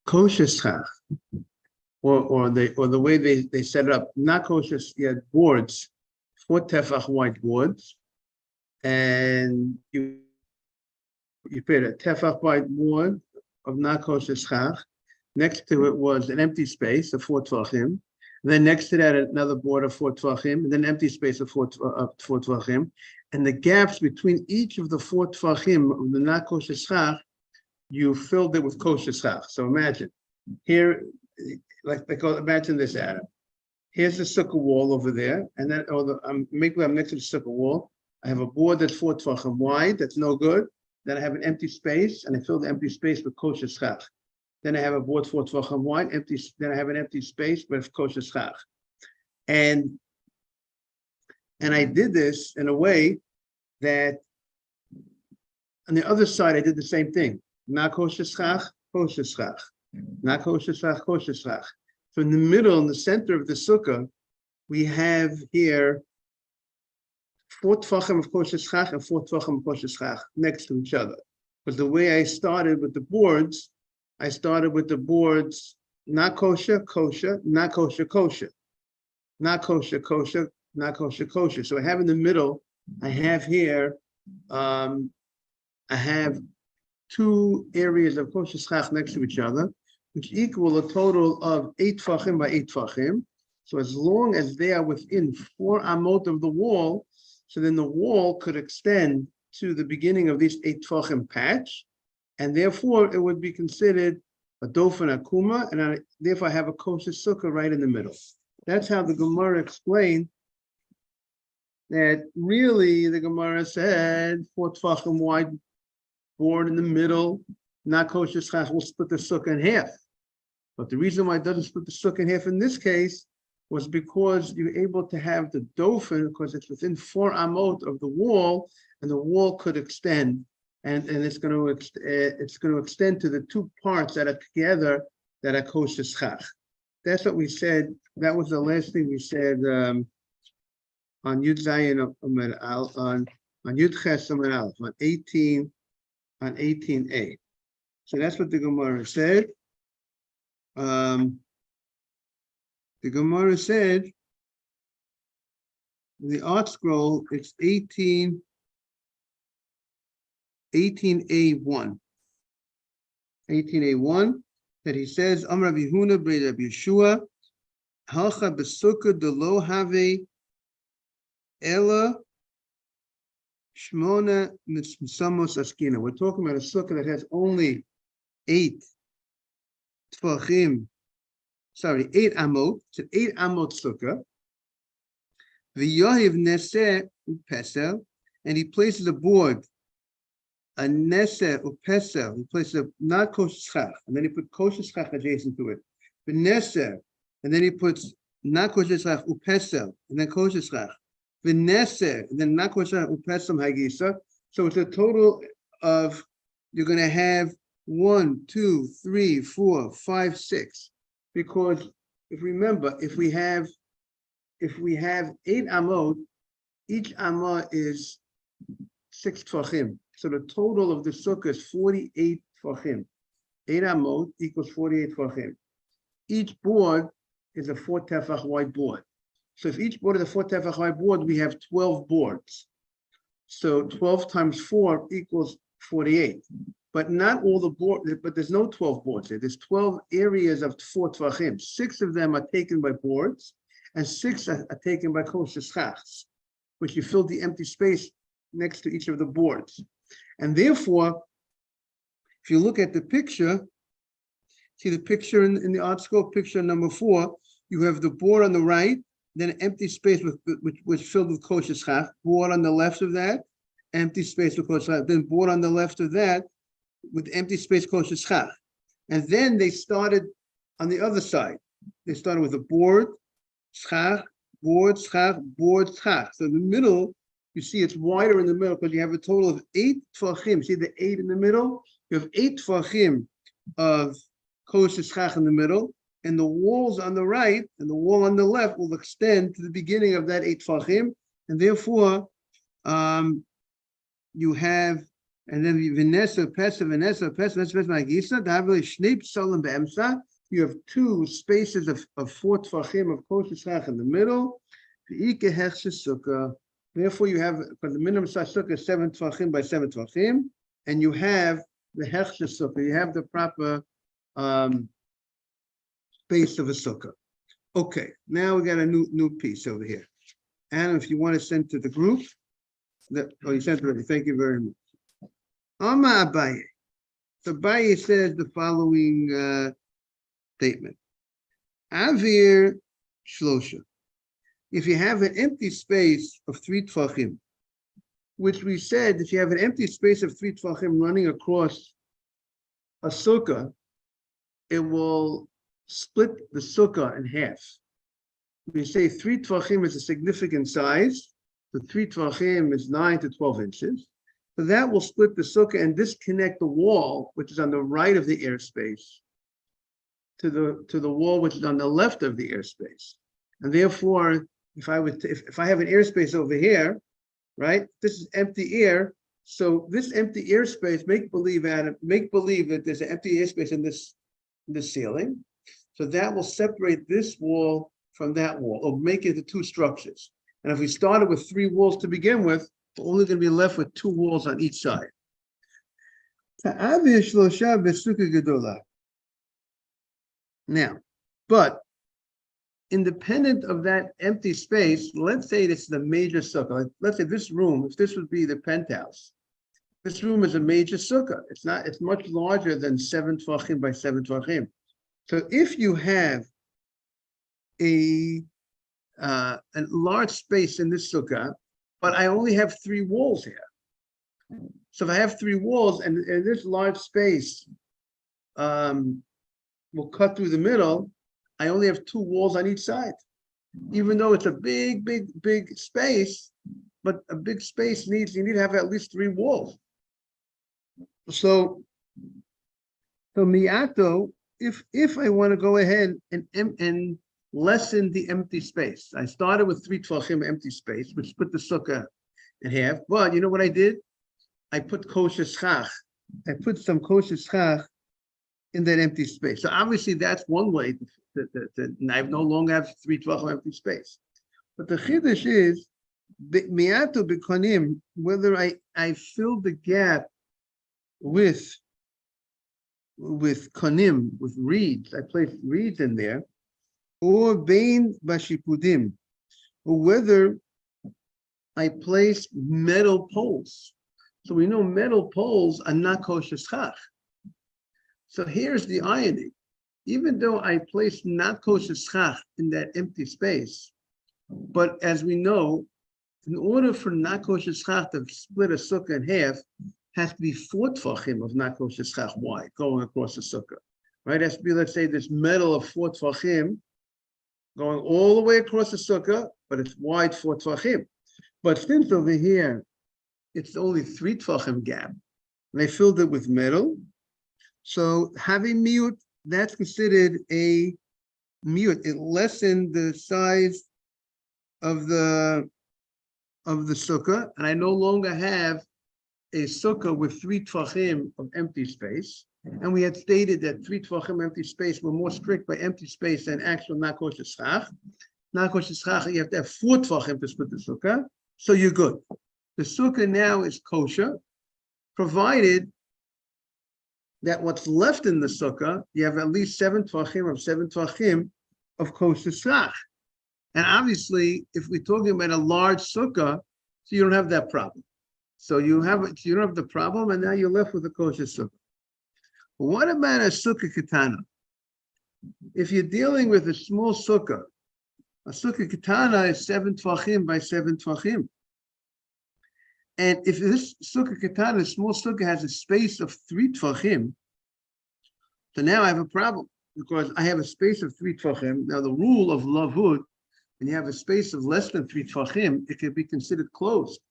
kosher schach, or the way they set it up, not kosher, you had boards, 4 tefach wide boards, and you put a tefach wide board of not kosher schach. Next to it was an empty space of 4 tvachim. Then next to that, another board of 4 tvachim, and then empty space of 4 tvachim. And the gaps between each of the 4 tvachim of the not kosher schach, you filled it with kosher schach. So imagine here, imagine this, Adam. Here's the sukkah wall over there, and then I'm next to the sukkah wall. I have a board that's 4 tvachim wide, that's no good. Then I have an empty space, and I fill the empty space with kosher schach. Then I have a board 4 tvachim wide, empty. Then I have an empty space with kosher schach. And I did this in a way that on the other side I did the same thing. Not kosher schach, kosher schach. Not kosher schach, kosher schach. So in the middle, in the center of the sukkah, we have here 4 tvachim of kosher schach and 4 tvachim of kosher schach next to each other. Because the way I started with the boards, not kosher, kosher, not kosher, kosher, not kosher, kosher, not kosher, kosher. So I have in the middle, I have here, I have 2 areas of kosher schach next to each other, which equal a total of 8 tvachim by 8 tvachim. So as long as they are within 4 amot of the wall, so then the wall could extend to the beginning of this 8 tvachim patch, and therefore it would be considered a dofen akuma, and therefore I have a kosher sukkah right in the middle. That's how the Gemara explained that really the Gemara said 4 tvachim wide board in the middle, not kosher schach, will split the sukkah in half. But the reason why it doesn't split the sukkah in half in this case was because you're able to have the dofen, because it's within 4 amot of the wall, and the wall could extend. And it's going to extend to the 2 parts that are together that are kosher schach. That's what we said. That was the last thing we said on Yud Zayin on Yud Ches Amud Aleph on 18a. So that's what the Gemara said. The Gemara said in the art scroll, it's 18a1. 18a1, that he says, Amar Rabbi Huna b'Rei Rabbi Yeshua, halcha b'sukkah delo have ela shmona mitzamos askina. We're talking about a sukkah that has only 8 tvachim, 8 amot. It's an 8 amot sukkah. V'yohiv neseh upesel, and he places a board, a neseh upesel. He places a not kosher schach, and then he put kosher schach adjacent to it. The neseh, and then he puts not kosher schach upesel, and then kosher schach. The neseh, and then not kosher upesel hagisa. So it's a total of, you're going to have 1, 2, 3, 4, 5, 6. Because if we have 8 amot, each amah is 6 tvachim. So the total of the sukkah is 48 tvachim. 8 amot equals 48 tvachim. Each board is a 4 tefach wide board. So if each board is a 4 tefach wide board, we have 12 boards. So 12 times 4 equals 48. But not all the boards, but there's no 12 boards there. There's 12 areas of 4 tvachim. 6 of them are taken by boards, and 6 are taken by kosher schachs, which you fill the empty space next to each of the boards. And therefore, if you look at the picture, see the picture in the art scroll, picture number 4, you have the board on the right, then an empty space which was filled with kosher schach, board on the left of that, empty space with kosher schach, then board on the left of that, with empty space kosher schach. And then they started on the other side. They started with a board, schach, board, schach, board, schach. So in the middle, you see it's wider in the middle because you have a total of 8 tvachim. See the 8 in the middle? You have 8 tvachim of kosher schach in the middle, and the walls on the right and the wall on the left will extend to the beginning of that 8 tvachim, and therefore you have and then Vanessa, Pesa, Vanessa, Pesa, Magisa, Davili, Schneep, Solim, Beemsa. You have two spaces of 4 Tvachim of kosher schach in the middle. Therefore, you have, for the minimum size sukkah is 7 Tvachim by 7 Tvachim, and you have the hechsher sukkah. You have the proper space of a sukkah. Okay, now we got a new piece over here. Adam, if you want to send to the group, you sent it already. Thank you very much. Amma Abaye. So Abaye says the following statement. Avir Shlosha. If you have an empty space of 3 Tvachim, which we said, if you have an empty space of 3 Tvachim running across a sukkah, it will split the sukkah in half. We say 3 Tvachim is a significant size. The 3 Tvachim is 9 to 12 inches. So that will split the sukkah and disconnect the wall, which is on the right of the airspace, to the wall which is on the left of the airspace. And therefore, if I have an airspace over here, right? This is empty air. So this empty airspace, make believe that there's an empty airspace in this ceiling. So that will separate this wall from that wall, or make it into 2 structures. And if we started with 3 walls to begin with, we're only going to be left with 2 walls on each side. Now, but independent of that empty space, let's say this is the major sukkah. Let's say this room, if this would be the penthouse, this room is a major sukkah. It's much larger than 7 Tvachim by 7 Tvachim. So if you have a large space in this sukkah, but I only have 3 walls here. So if I have 3 walls and this large space will cut through the middle, I only have 2 walls on each side. Even though it's a big space, but a big space you need to have at least 3 walls. So miato, if I want to go ahead and lessen the empty space, I started with 3 Tvachim empty space, which split the sukkah in half. But you know what I did? I put kosher schach. I put some kosher schach in that empty space. So obviously that's one way that I no longer have 3 Tvachim empty space. But the chiddush is miato b'konim, whether I fill the gap with konim, with reeds. I place reeds in there, or bein bashipudim, or whether I place metal poles. So we know metal poles are not kosher schach. So here's the irony. Even though I place not kosher schach in that empty space, but as we know, in order for not kosher schach to split a sukkah in half, has to be 4 Tvachim of not kosher schach wide going across the sukkah, right? It has to be, let's say, this metal of 4 Tvachim going all the way across the sukkah, but it's wide 4 Tvachim. But since over here, it's only 3 Tvachim gap, and I filled it with metal, so having miut, that's considered a miut. It lessened the size of the sukkah, and I no longer have a sukkah with 3 Tvachim of empty space. And we had stated that 3 Tvachim empty space were more strict by empty space than actual not kosher schach. Not kosher schach, you have to have 4 Tvachim to split the sukkah, so you're good. The sukkah now is kosher, provided that what's left in the sukkah, you have at least 7 Tvachim of kosher schach. And obviously, if we're talking about a large sukkah, so you don't have that problem. So you don't have the problem, and now you're left with a kosher sukkah. What about a sukkah katana? If you're dealing with a small sukkah, a sukkah katana is 7 Tvachim by 7 Tvachim. And if this sukkah katana, a small sukkah, has a space of 3 Tvachim, so now I have a problem because I have a space of 3 Tvachim. Now the rule of lavud, when you have a space of less than 3 Tvachim, it can be considered closed.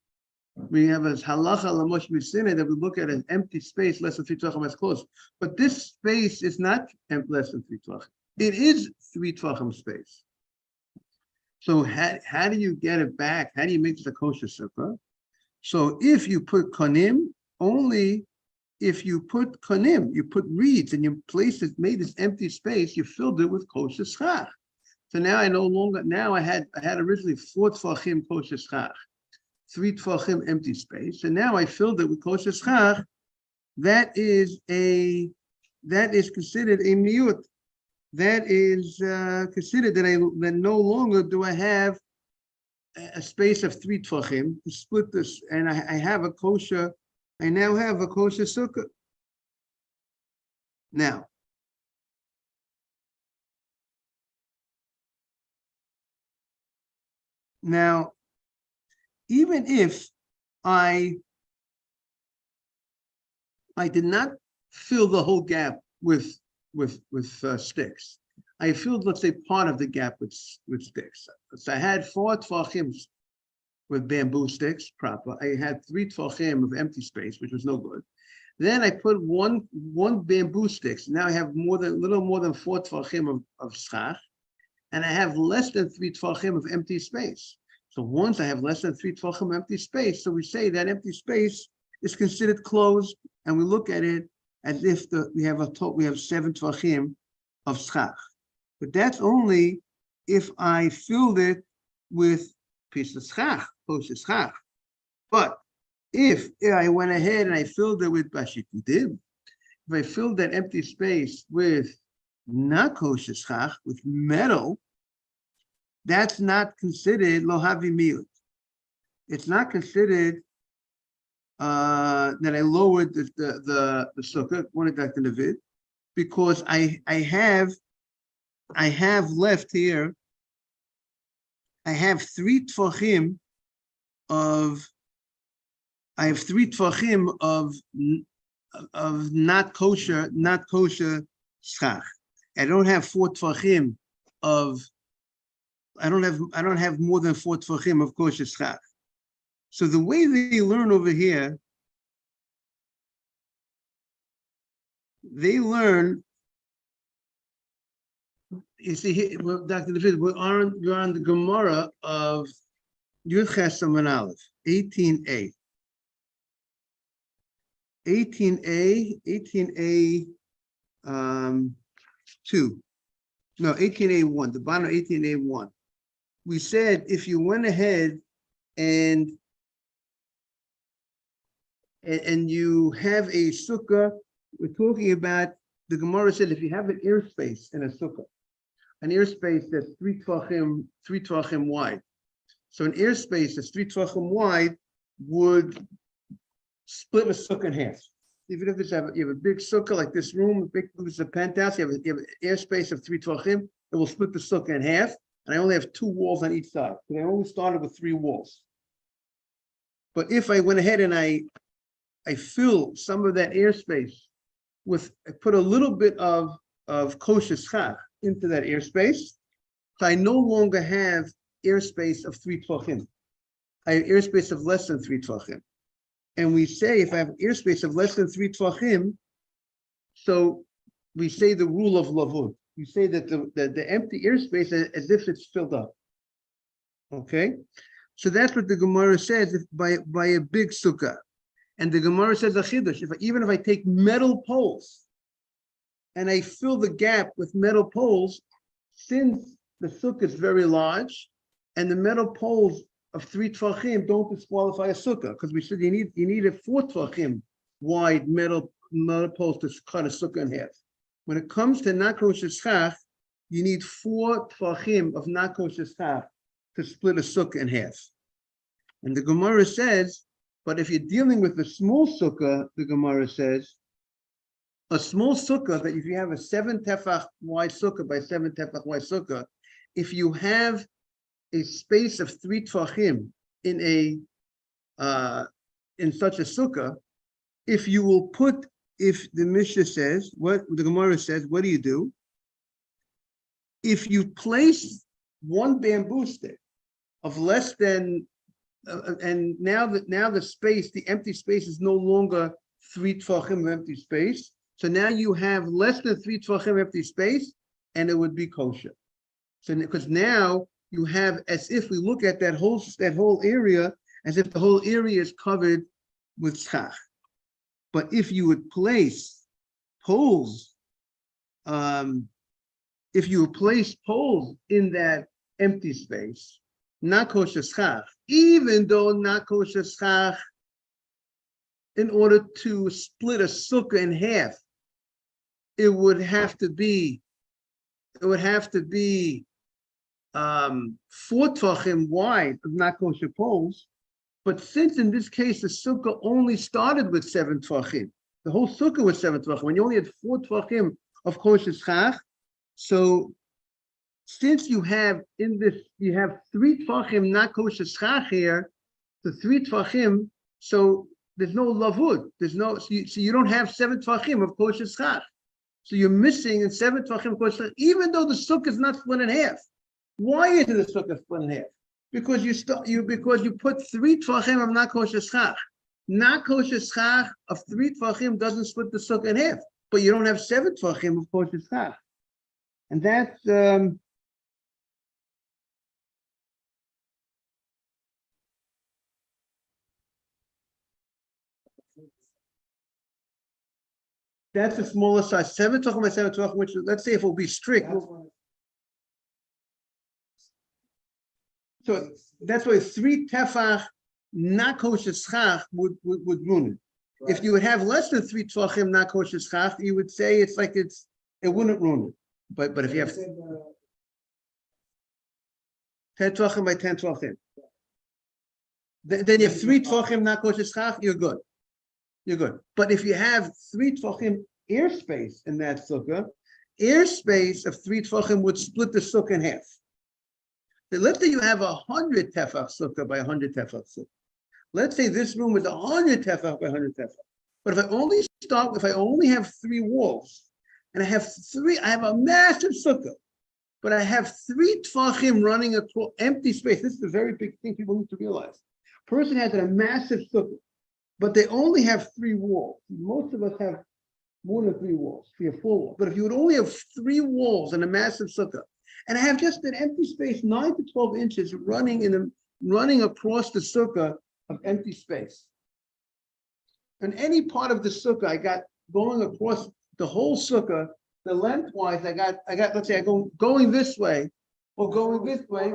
We have a halacha lamosh misine that we look at an empty space less than 3 Tvachim as closed. But this space is not less than 3 Tvachim. It is 3 Tvachim space. So how do you get it back? How do you make it a kosher sukkah? So if you put konim, only if you put konim, you put reeds, and you made this empty space, you filled it with kosher schach. So now I no longer, now I had originally 4 tfachim kosher schach, 3 tfachim empty space, and now I filled it with kosher schach. That is considered a miut. That is considered that no longer do I have a space of 3 tfachim to split this, and I have a kosher. I now have a kosher sukkah. Now, even if I did not fill the whole gap with sticks, I filled, let's say, part of the gap with sticks. So I had 4 tfachim with bamboo sticks proper. I had 3 tfachim of empty space, which was no good. Then I put one bamboo sticks. Now I have little more than 4 tfachim of schach, and I have less than 3 tfachim of empty space. So once I have less than 3 tfachim of empty space, so we say that empty space is considered closed, and we look at it as if we have 7 tfachim of schach. But that's only if I filled it with piece of schach, kosher schach. But if I went ahead and I filled it with bashikudim, if I filled that empty space with not kosher schach, with metal, that's not considered lohavi miut. It's not considered that I lowered the sukkah, one back to the vid, because I have left here. I have 3 tfachim of not kosher schach. I don't have 4 tfachim of. I don't have more than 4 tfachim of kosher schach. So the way they learn over here, they learn. You see, here, well, Dr. David, we're on the Gemara of Yud Ches Amud Aleph, 18a. 18a, 2. No, 18a1, the bottom of 18a1. We said if you went ahead and you have a sukkah, we're talking about, the Gemara said if you have an airspace in a sukkah, an airspace that's 3 tvachim wide. So an airspace that's 3 tvachim wide would split a sukkah in half. Even if you have a big sukkah like this room, it's a penthouse, you have an airspace of 3 tvachim, it will split the sukkah in half. And I only have 2 walls on each side. So I only started with 3 walls. But if I went ahead and I fill some of that airspace I put a little bit of kosher schach into that airspace, so I no longer have airspace of 3 tvachim. I have airspace of less than 3 tvachim. And we say if I have airspace of less than 3 tvachim, so we say the rule of lavud. You say that the empty airspace as if it's filled up. Okay? So that's what the Gemara says by a big sukkah. And the Gemara says a chidush, even if I take metal poles and I fill the gap with metal poles, since the sukkah is very large and the metal poles of 3 tvachim don't disqualify a sukkah, because we said you need a 4 tvachim wide metal poles to cut a sukkah in half. When it comes to not kosher schach, you need 4 tvachim of not kosher schach to split a sukkah in half. And the Gemara says, but if you're dealing with a small sukkah, the Gemara says, a small sukkah, that if you have a 7 tefach wide sukkah by 7 tefach wide sukkah, if you have a space of 3 tvachim in such a sukkah, if the Mishnah says, what the Gemara says, what do? If you place 1 bamboo stick of less than, and now the space, the empty space is no longer 3 tvachim of empty space. So now you have less than 3 tvachim empty space, and it would be kosher. So because now you have, as if we look at that whole area, as if the whole area is covered with schach. But if you would place poles, if you would place poles in that empty space, not kosher schach, even though not kosher schach, in order to split a sukkah in half, it would have to be 4 tvachim wide of not kosher poles. But since in this case the sukkah only started with 7 tvachim, the whole sukkah was 7 tvachim, when you only had 4 tvachim of kosher schach, so since you have 3 tvachim not kosher schach here, the 3 tvachim, so there's no lavud, so you don't have 7 tvachim of kosher schach. So you're missing in 7 tvachim of kosher schach, even though the sukkah is not split in half. Why isn't the sukkah split in half? Because you put 3 tvachim of not kosher schach. Not kosher schach of 3 tvachim doesn't split the sukkah in half, but you don't have 7 tvachim of kosher schach. And that's a smaller size. 7 tvachim by 7 tvachim, which let's say if it will be strict. So that's why 3 tefach not kosher schach would ruin it. Right. If you would have less than 3 tvachim not kosher schach, you would say it wouldn't ruin it. But if you have 10 tvachim by 10 tvachim, then you have 3 tvachim not kosher schach, you're good. But if you have 3 tvachim airspace in that sukkah, airspace of 3 tvachim would split the sukkah in half. So let's say you have 100 tefach sukkah by 100 tefach sukkah. Let's say this room is 100 tefach by 100 tefach. But if I only have 3 walls, and I have a massive sukkah, but I have 3 tvachim running across empty space. This is a very big thing people need to realize. A person has a massive sukkah, but they only have 3 walls. Most of us have more than 3 walls, 3 or 4 walls. But if you would only have 3 walls and a massive sukkah, and I have just an empty space, 9 to 12 inches running across the sukkah of empty space. And any part of the sukkah I got going across the whole sukkah, the lengthwise I got, let's say I go going this way or going this way.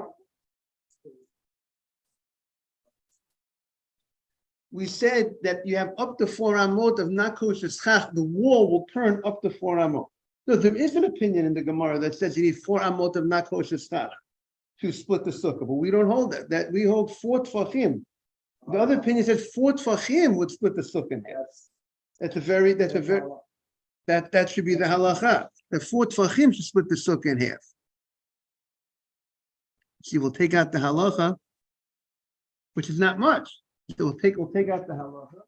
We said that you have up to 4 amot of not kosher schach, the wall will turn up to 4 amot. So there is an opinion in the Gemara that says you need 4 amot of not kosher schach to split the sukkah, but we don't hold that. That we hold 4 tvachim. The other opinion says 4 tvachim would split the sukkah in half. That should be the halacha. That 4 tvachim should split the sukkah in half. See, we'll take out the halacha, which is not much. So we'll take out the halacha.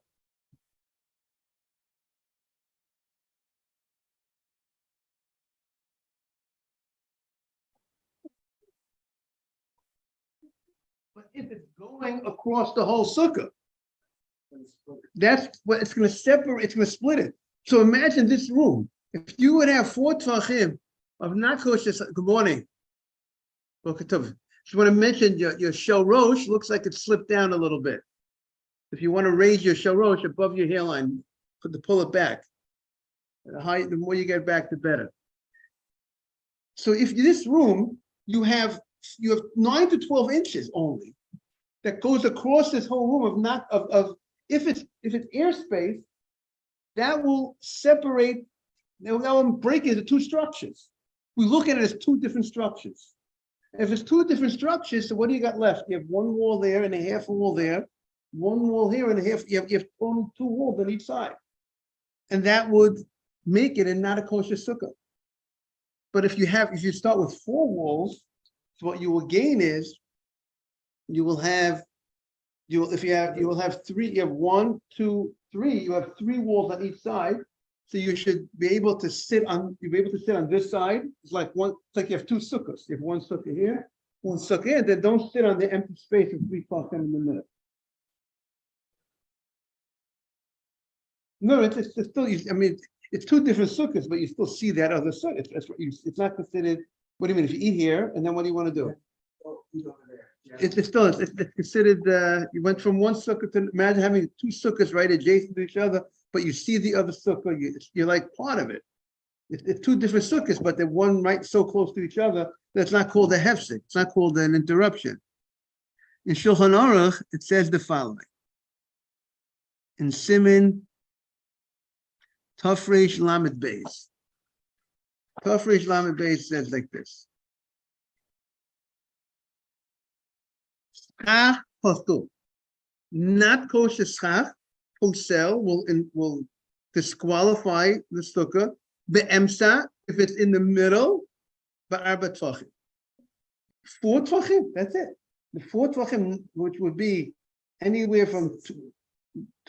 But if it's going across the whole sukkah, that's what it's going to separate, it's going to split it. So imagine this room. If you would have 4 tvachim of not kosher, good morning. Just want to mention your shel rosh looks like it slipped down a little bit. If you want to raise your shel rosh above your hairline, pull it back. The more you get back, the better. So if this room, you have 9 to 12 inches only that goes across this whole room if it's airspace, that will separate, that will break into 2 structures. We look at it as 2 different structures. If it's 2 different structures, so what do you got left? You have 1 wall there and a half a wall there, 1 wall here and a half, you have only 2 walls on each side. And that would make it not a kosher sukkah. But if you start with 4 walls, so what you will gain is you will have 3, you have 1, 2, 3, you have 3 walls on each side. So you should be able to sit on this side. It's like you have 2 sukkahs. You have 1 sukkah here, 1 sukkah here, then don't sit on the empty space of 3 tvachim in the middle. No, it's still, I mean, it's 2 different sukkahs, but you still see that other sukkah. It's not considered. What do you mean? If you eat here, and then what do you want to do? It's considered. You went from 1 sukkah to, imagine having 2 sukkahs right adjacent to each other. but you see the other sukkah, you're like part of it. It's two different sukkahs, but they're one right so close to each other that's not called a hefsek. It's not called an interruption. In Shulchan Aruch, it says the following. In Siman Tafresh Lamed Beis. Tafresh Lamed Beis says like this. Schach postul. Not kosher schach, posel will disqualify the sukkah. Be'emsa, if it's in the middle, ba'arba tvachim. 4 tvachim, that's it. The 4 tvachim, which would be anywhere from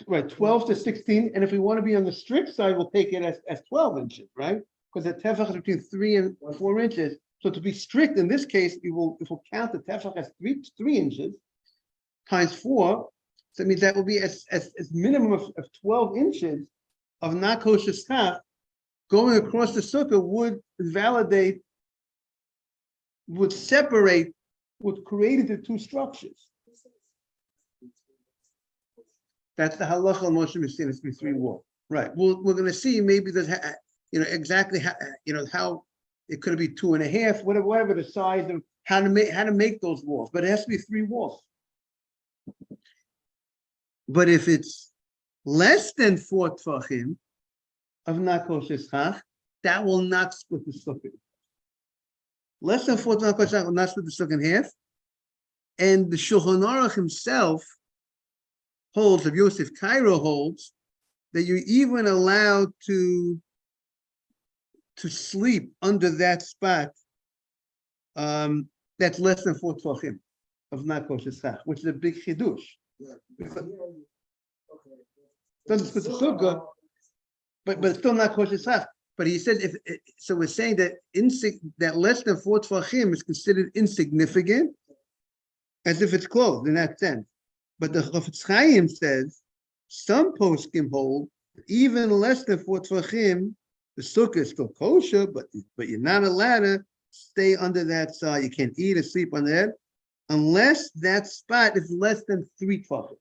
12 to 16, and if we want to be on the strict side, we'll take it as 12 inches, right? Because the tefach is between 3 and 4 inches. So to be strict in this case, if we'll count the tefach as 3 inches times 4, so it means that will be as minimum of 12 inches of not kosher schach going across the sukkah would separate, would create into 2 structures. That's the halacha on Moshe Messina. It's be 3 walls, right? We're going to see maybe there's exactly how it could be 2.5, whatever the size of how to make those walls, but it has to be 3 walls. But if it's less than 4 tvachim of not kosher schach, that will not split the sukkah. Less than 4 tvachim will not split the sukkah in half. And the Shulchan Aruch himself holds, of Yosef Cairo holds, that you're even allowed to sleep under that spot that's less than 4 tvachim of not kosher schach, which is a big chidush. Doesn't split the sukkah, but it's still not kosher schach. But he said, so we're saying that that less than 4 tvachim is considered insignificant, as if it's closed in that sense. But the Chafetz Chaim says some poskim hold even less than 4 tvachim, the sukkah is still kosher, but you're not allowed to stay under that side. You can't eat or sleep on that unless that spot is less than 3 tvachim.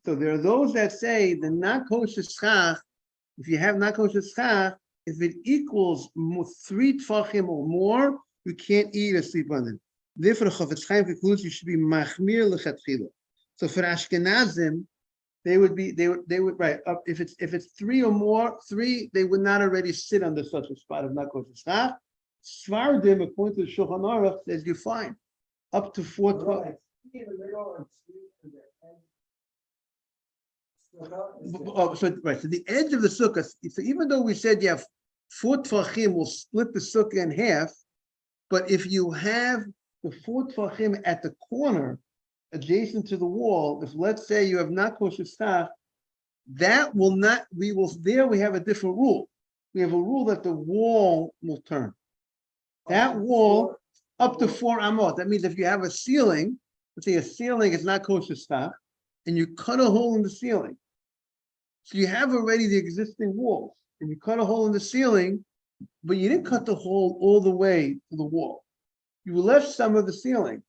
So there are those that say the not kosher schach, if you have not kosher schach, if it equals 3 tvachim or more, you can't eat or sleep on it. Therefore, the Chafetz Chaim concludes you should be machmir lechatchila. So for Ashkenazim, they would right up if it's 3 or more, 3 they would not already sit under such a spot of not kosher schach. Svardim, according to the Shulchan Aruch, says you're fine up to 4 tvachim. So the edge of the sukkah. So even though we said you have 4 tvachim will split the sukkah in half, but if you have the 4 tvachim at the corner, adjacent to the wall, if let's say you have not kosher schach, that will not. We have a different rule. We have a rule that the wall will turn. That wall up to 4 amot. That means if you have a ceiling, let's say a ceiling is not kosher schach, and you cut a hole in the ceiling. So you have already the existing walls, and you cut a hole in the ceiling, but you didn't cut the hole all the way to the wall. You left some of the ceiling.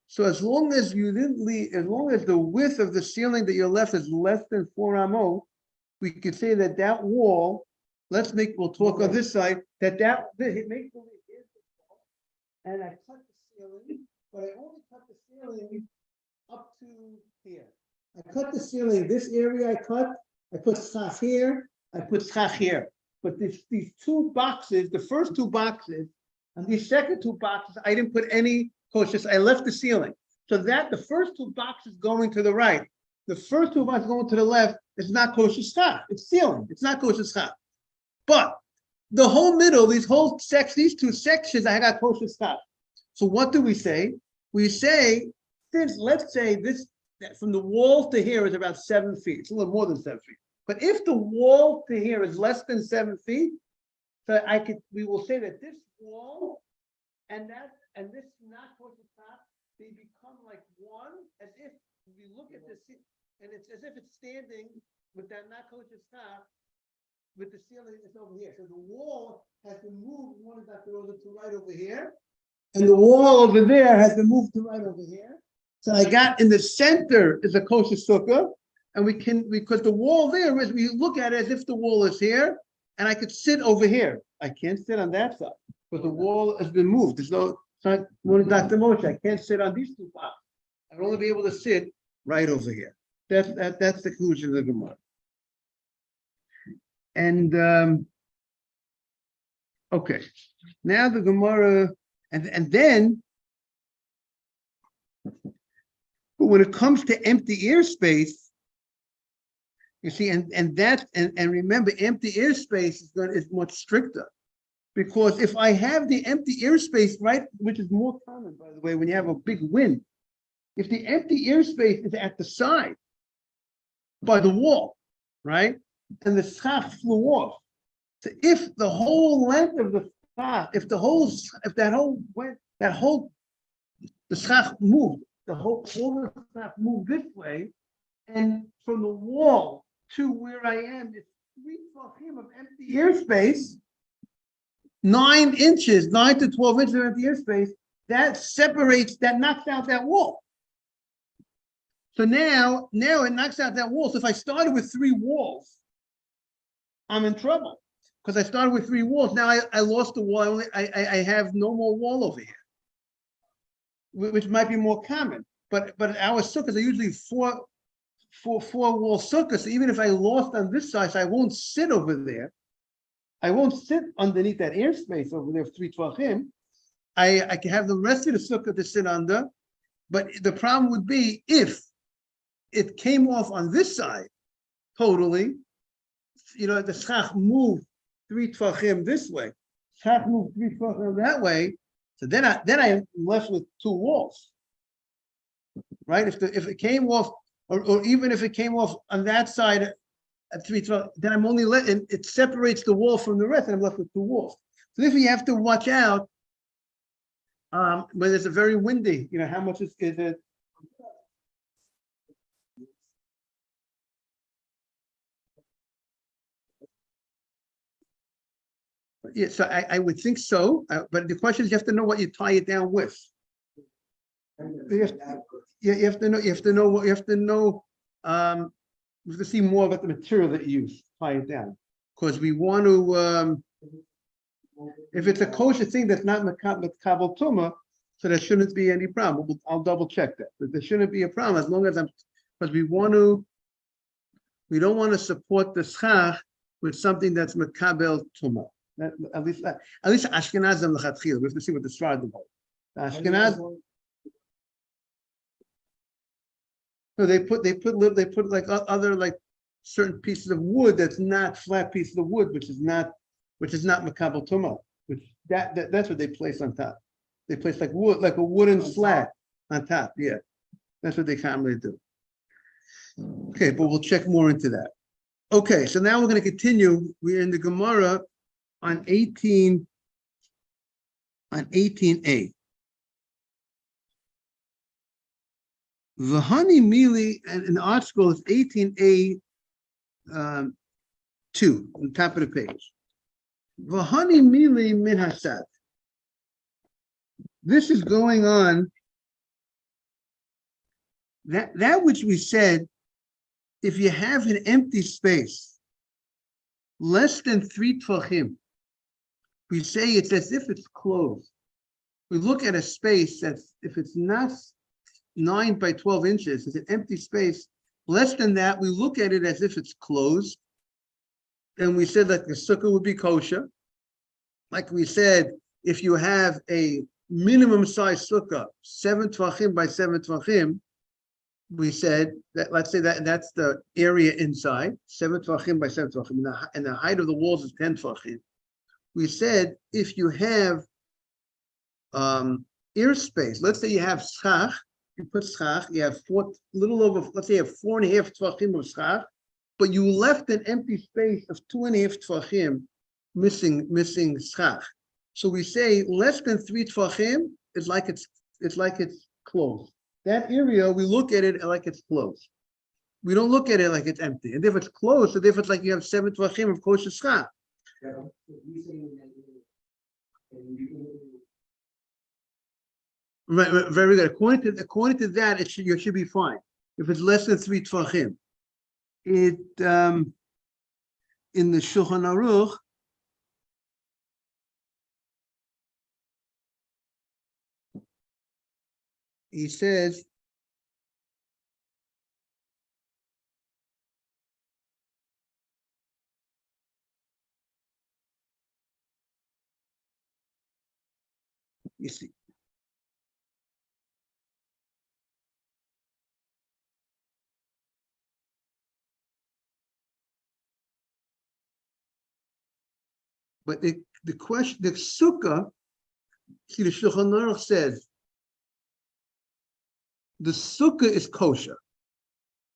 So as long as you didn't leave, as long as the width of the ceiling that you left is less than 4 amot, we could say that wall, we'll talk on this side, it makes the wall, and I cut the ceiling, but I only cut the ceiling up to here. I cut the ceiling, this area I put schach here, I put schach here. But these 2 boxes, the first 2 boxes, and these second 2 boxes, I didn't put any kosher, I left the ceiling. So that the first 2 boxes going to the right, the first 2 boxes going to the left is not kosher schach. It's ceiling, it's not kosher schach. But the whole middle, these 2 sections, I got kosher schach. So what do we say? We say, let's say this, from the wall to here is about 7 feet. It's a little more than 7 feet. But if the wall to here is less than 7 feet, so we will say that this wall and this not kosher schach, they become like one, as if we look at this, and it's as if it's standing with that not kosher schach, with the ceiling that's over here. So the wall has to move one to right over here, and the wall over there has to move to right over here. So I got in the center is a kosher sukkah, and because the wall there is, we look at it as if the wall is here, and I could sit over here. I can't sit on that side, but the wall has been moved. There's no, it's not one of Dr. Moshe. I can't sit on these two parts. I'd only be able to sit right over here. That's the conclusion of the Gemara. And okay, now the Gemara, and then, but when it comes to empty airspace, you see, and remember, empty airspace is much stricter, because if I have the empty airspace, right, which is more common, by the way, when you have a big wind, if the empty airspace is at the side by the wall, right, and the schach flew off, so if the whole length of the schach, the schach moved, all the schach moved this way, and from the wall to where I am is 3 tefachim of empty airspace, 9 to 12 inches of empty airspace, that knocks out that wall. So now it knocks out that wall. So if I started with 3 walls, I'm in trouble, because I started with 3 walls. Now I lost the wall. I have no more wall over here, which might be more common. But our sukkahs are usually four wall sukkahs. So even if I lost on this side, so I won't sit over there. I won't sit underneath that airspace over there of 3 tvachim. I can have the rest of the sukkah to sit under. But the problem would be if it came off on this side totally, the schach moved 3 tvachim this way, schach moved 3 tvachim that way. So then I'm left with 2 walls, right? If it came off, or even if it came off on that side at 3 tvachim, then I'm only and it separates the wall from the rest, and I'm left with 2 walls. So if you have to watch out when it's a very windy, how much is it? Yeah, so I would think so, but the question is, you have to know what you tie it down with. You have to see more about the material that you use to tie it down, because we want to. If it's a kosher thing that's not kabel tuma, so there shouldn't be any problem. I'll double check that, but there shouldn't be a problem as long as because we don't want to support the schach with something that's makabel tuma. At least Ashkenazim lechatchila. We have to see what the Sfarad about. Ashkenaz. No, they put like other like certain pieces of wood that's not flat pieces of wood, which is not makabel tuma. Which that's what they place on top. They place like wood, like a wooden slat on top. Yeah, that's what they commonly do. Okay, but we'll check more into that. Okay, so now we're going to continue. We're in the Gemara on 18A. V'hani mili, and in the article is 18A 2 on the top of the page. V'hani mili min hasad. This is going on. That which we said, if you have an empty space less than 3 tvachim, we say it's as if it's closed. We look at a space that's, if it's not 9 by 12 inches, it's an empty space less than that, we look at it as if it's closed. And we said that the sukkah would be kosher. Like we said, if you have a minimum size sukkah, 7 tvachim by 7 tvachim, we said that, let's say that's the area inside, 7 tvachim by 7 tvachim, and the height of the walls is 10 tvachim. We said if you have airspace, let's say you have schach, you put schach, you have let's say you have 4.5 tvachim of schach, but you left an empty space of 2.5 tvachim missing schach. So we say less than 3 tvachim is like it's closed. That area, we look at it like it's closed. We don't look at it like it's empty. And if it's closed, so if it's like you have 7 tvachim of kosher schach. Right, very good. According to that, you should be fine. If it's less than 3 tvachim. in the Shulchan Aruch, he says, you see, but the question, the Sukkah, see, the Shulchan Aruch says, the Sukkah is kosher.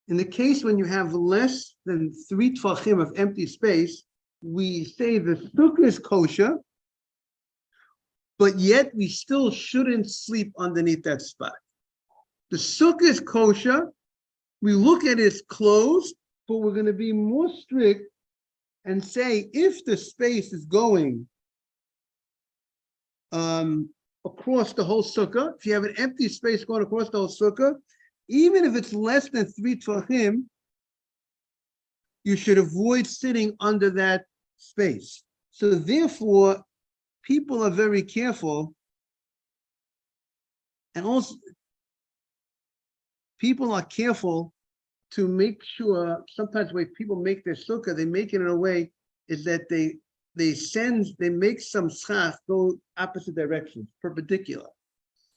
In the case when you have less than 3 tfachim of empty space, we say the Sukkah is kosher, but yet we still shouldn't sleep underneath that spot. The Sukkah is kosher, we look at it as closed, but we're going to be more strict and say if the space is going across the whole sukkah, if you have an empty space going across the whole sukkah, even if it's less than 3 tfachim, you should avoid sitting under that space. So therefore, people are very careful, and also people are careful to make sure, sometimes the way people make their sukkah, they make it in a way is that they make some schach go opposite directions, perpendicular.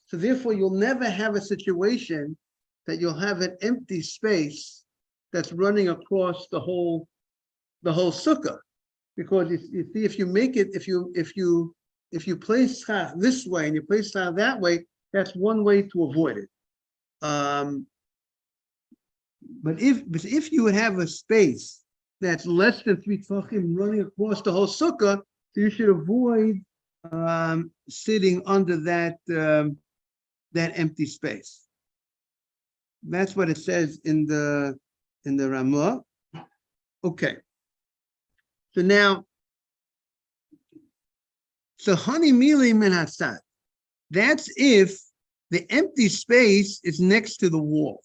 So therefore, you'll never have a situation that you'll have an empty space that's running across the whole sukkah, because you see, if you make it, if you place schach this way and you place schach that way, that's one way to avoid it. But if you would have a space that's less than 3 tfachim running across the whole sukkah, so you should avoid sitting under that empty space. That's what it says in the Ramah. Okay. So now, hani mili min hasad. That's if the empty space is next to the wall.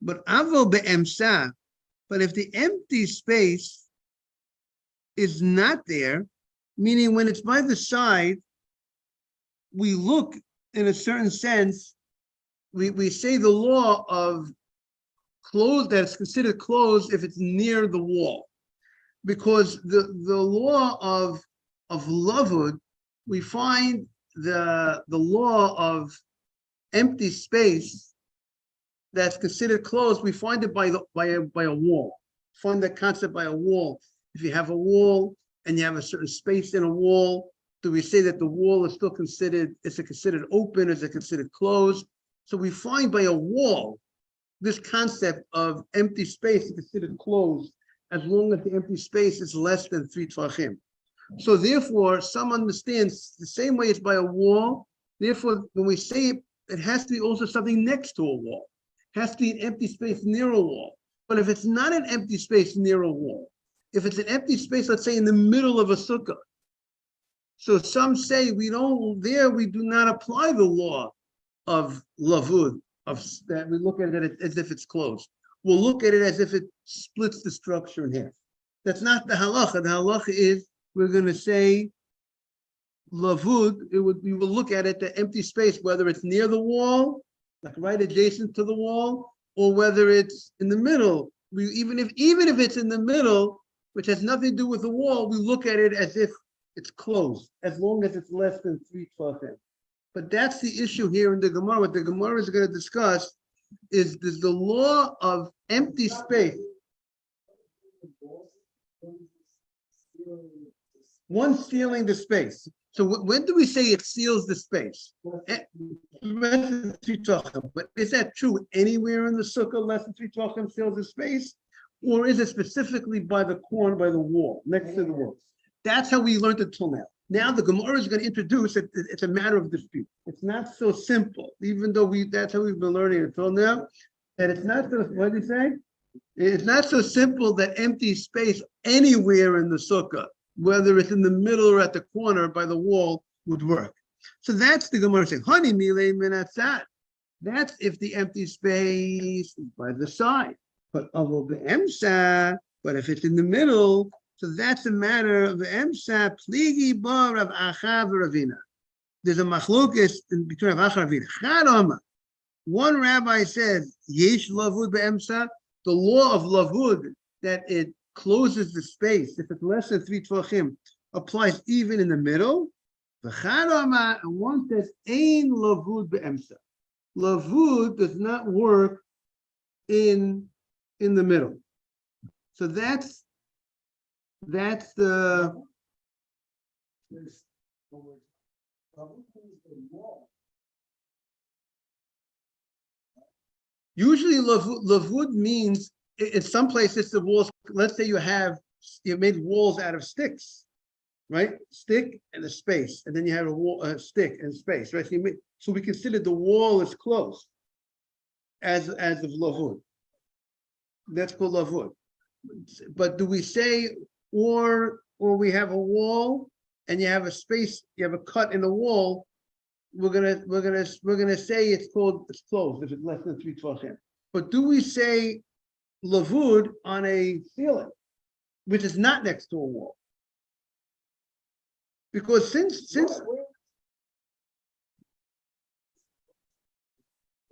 But avo be'emsa, but if the empty space is not there, meaning when it's by the side, we look in a certain sense, we say the law of closed, that's considered closed if it's near the wall. Because the law of lavud, we find the law of empty space that's considered closed, we find it by a wall. Find that concept by a wall. If you have a wall and you have a certain space in a wall, do we say that the wall is still considered, is it considered open, is it considered closed? So we find by a wall, this concept of empty space is considered closed as long as the empty space is less than 3 tfachim. So therefore, some understands the same way it's by a wall. Therefore, when we say it, it has to be also something next to a wall. It has to be an empty space near a wall. But if it's not an empty space near a wall, if it's an empty space, let's say in the middle of a sukkah, so some say we do not apply the law of lavud, of that we look at it as if it's closed. We'll look at it as if it splits the structure in half. That's not the halacha. The halacha is we're going to say lavud. We will look at it, the empty space, whether it's near the wall, like right adjacent to the wall, or whether it's in the middle. Even if it's in the middle, which has nothing to do with the wall, we look at it as if it's closed, as long as it's less than 3 tfachim. But that's the issue here in the Gemara. What the Gemara is going to discuss is the law of empty space. One sealing the space. So when do we say it seals the space? But is that true anywhere in the sukkah? Less than 3 tfachim seals the space, or is it specifically by the corner, by the wall, next to the wall? That's how we learned it till now. Now the Gemara is going to introduce it. It's a matter of dispute. It's not so simple, even though that's how we've been learning it till now. That it's not so. What did he say? It's not so simple that empty space anywhere in the sukkah, whether it's in the middle or at the corner by the wall, would work. So that's the Gemara saying, "Hani milei min hatzad." That's if the empty space is by the side. But but if it's in the middle, so that's a matter of the emsa pligi bar of achav ravina. There's a machlokes between Rav Acha and Ravina. One rabbi says yesh lavud be'emsa, the law of lavud, that it closes the space if it's less than 3 tvachim, applies even in the middle. And one says ein lavud be'emsa. Lavud does not work in the middle. So that's the usually lavud means in some places the walls. Let's say you made walls out of sticks, right? Stick and a space, and then you have a stick and space, right? So we consider the wall is closed as of lavud. That's called lavud. But do we say or we have a wall and you have a space, you have a cut in the wall? We're gonna say it's closed if it's less than 3 tvachim. But do we say lavud on a ceiling, which is not next to a wall? Because since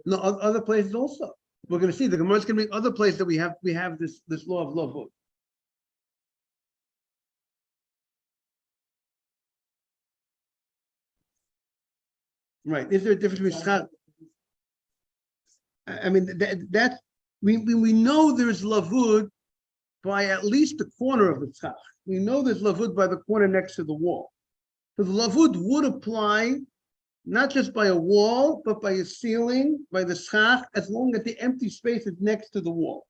no other places also. We're going to see the Gemara is going to be other places that we have this law of lavud. Right? Is there a difference between schach? I mean that we know there's lavud by at least the corner of the schach. We know there's lavud by the corner next to the wall. So the lavud would apply not just by a wall, but by a ceiling, by the schach, as long as the empty space is next to the wall.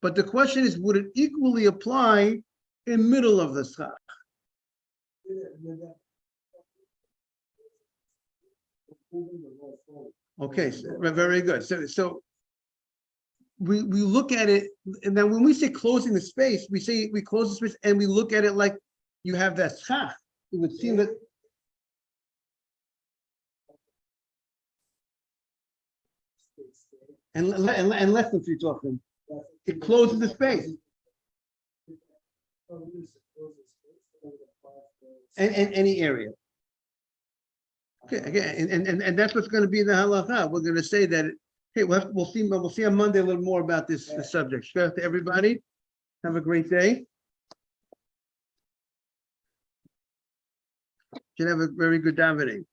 But the question is, would it equally apply in middle of the schach? Okay, so, very good. So we look at it, and then when we say closing the space, we say we close the space, and we look at it like you have that schach. It would seem that. And less than 3 tvachim, it closes the space. And any area. Okay, again, and that's what's going to be in the halacha. We're going to say that. Hey, we'll see on Monday a little more about this subject. Shkach to everybody. Have a great day. Should have a very good davening.